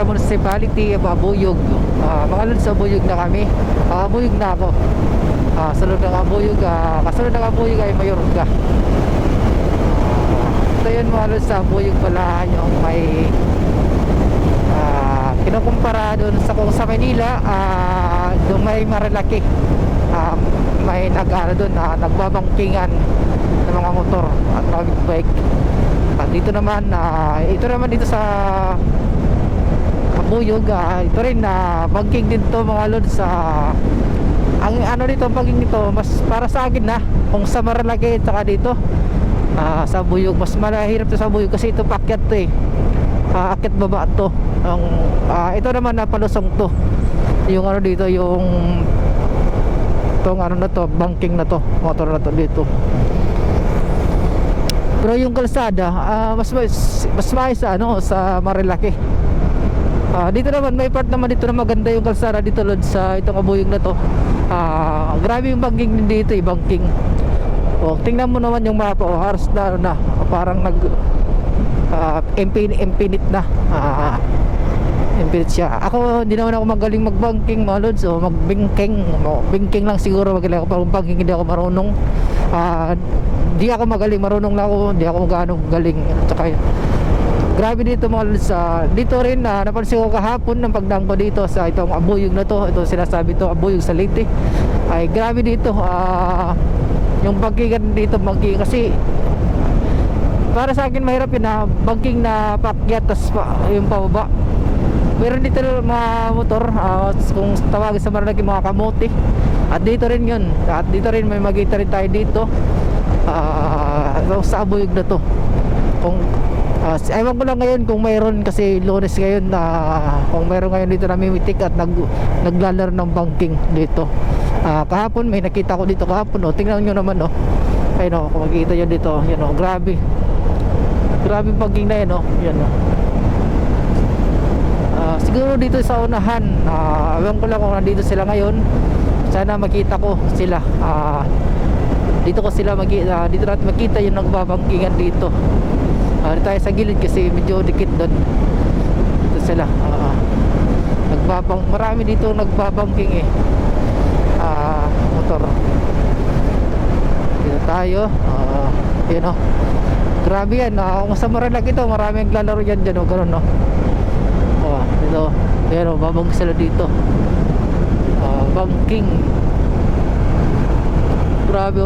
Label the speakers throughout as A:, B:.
A: municipality, Abuyog. Mga lods, sa Abuyog na kami. Abuyog na ako. Sunod ng Abuyog, kasunod ng Abuyog ay Mayorga. Ito yun mga lods, sa Abuyog pala yung may kinukumpara doon sa kung sa Manila. Doon may Marilaki, may doon nagbabangkingan ng mga motor at mga bike. At dito naman ito naman dito sa Abuyog, ito rin banking din to mga lods. Ang ano dito, banking nito mas para sa akin na kung sa Marilaki at saka dito sa Abuyog, mas mahirap to sa Abuyog kasi ito paakyat to akit baba to. Ito naman palusong to yung ano dito, yung itong ano na to, banking na to, motor na to dito. Pero yung kalsada mas maayos sa Marilaki. Dito naman may part naman dito na maganda yung kalsada dito lod sa itong Abuyog na to. Grabe yung banking din dito, banking. Tingnan mo naman yung mapa, halos na parang infinite na. Infinite siya. Ako hindi naman ako magaling magbanking mga lods, magbingking lang siguro magaling ako. Pag banking hindi ako marunong. Di ako magaling, marunong lang ako, hindi ako gaano galing. Tsaka grabe dito mga lods. Dito rin napansin ko kahapon ng pagdaan ko dito sa itong Abuyog na to. Ito sinasabi to, Abuyog sa Leyte. Ay grabe dito yung bankingan dito, banking kasi para sa akin mahirap yun banking na paakyat tas yung pababa. Meron dito mga motor, kung tawagin sa Marilaki, mga kamote. At dito rin yun. At dito rin may magita rin tayo dito sa Abuyog na to. Kung ewan ko lang ngayon kung mayroon, kasi Lunes ngayon kung mayroon ngayon dito namimitik at naglalaro ng banking dito. Kahapon may nakita ko dito kahapon. Tingnan nyo naman ayun kung makikita nyo dito, yan grabe banking na yan yan siguro dito sa unahan. Ewan ko lang kung nandito sila ngayon. Sana makita ko sila. Dito ko sila dito natin makita yung nagbabangkingan dito. Dito tayo sa gilid kasi medyo dikit doon. Dito sila marami dito nagbabangking motor. Dito tayo. Yun grabe yan. Kung sa Marilaki ito, maraming naglalaro yan dyan ganun dito. Ayan babang sila dito. Banking. Grabe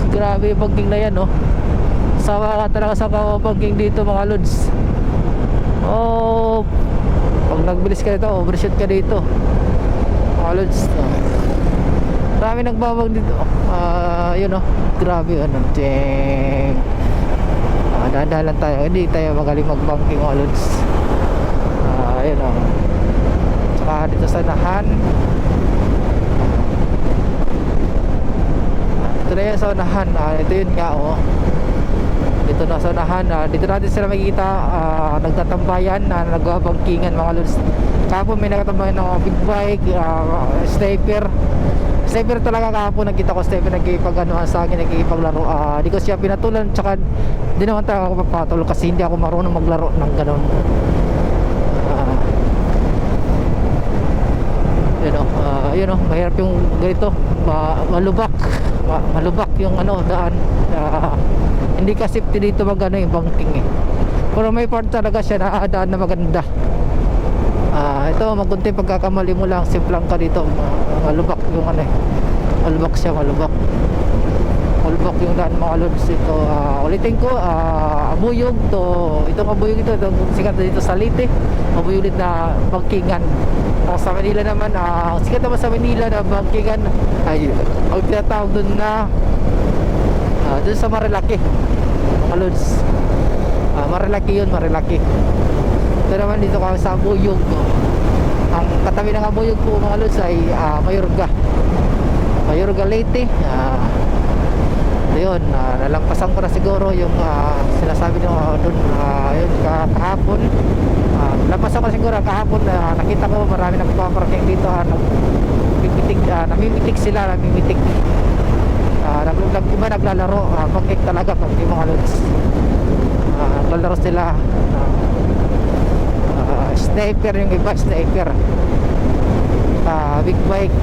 A: grabe yung banking na yan sawa ka talaga sa banking dito mga lods. Pag nagbilis ka dito, overshoot ka dito mga lods. Marami nagbabang dito. Yun grabe ding. Dahan-dahan lang tayo, hindi tayo magaling magbanking mga lods. Ayun tsaka dito sa unahan, ito na yan sa unahan. Ito yun nga dito na sa unahan. Dito natin sila makikita nagtatambayan nagbabangkingan mga lods. Kahapon may nagtatambayan ng big bike, sniper talaga. Kahapon nakita ko sniper nagkipag sa akin, nagkipaglaro. Di ko siya pinatulan, tsaka di naman tayo ako papatol kasi hindi ako marunong maglaro ng ganon. Yun mahirap yung ganito, malubak yung daan. Hindi ka safety dito yung banking pero may part talaga siya na daan na maganda. Ito magunting pagkakamali mo lang, simplang ka dito, malubak yung malubak siya, malubak yung daan mga lods. Ito ulitin ko, Abuyog to, itong Abuyog itong sikat na dito sa Leyte. Abuyog din na bankingan. Sa Manila naman, sikat naman sa Manila na bankingan ay ang tinatawag dun na dun sa Marilaki mga lods. Marilaki yun, Marilaki. Ito naman dito kami sa Abuyog. Ang katabi ng Abuyog po mga lods ay Mayorga Leyte. Ayun, nalampasan ko na siguro yung sinasabi nyo doon yun kahapon. Lampasan ko siguro kahapon. Nakita ko marami nagpaparking dito. Namimitik sila, iba naglalaro. Pagkik talaga, pagkik mga lods. Naglalaro sila Sniper yung iba, sniper. Big bike.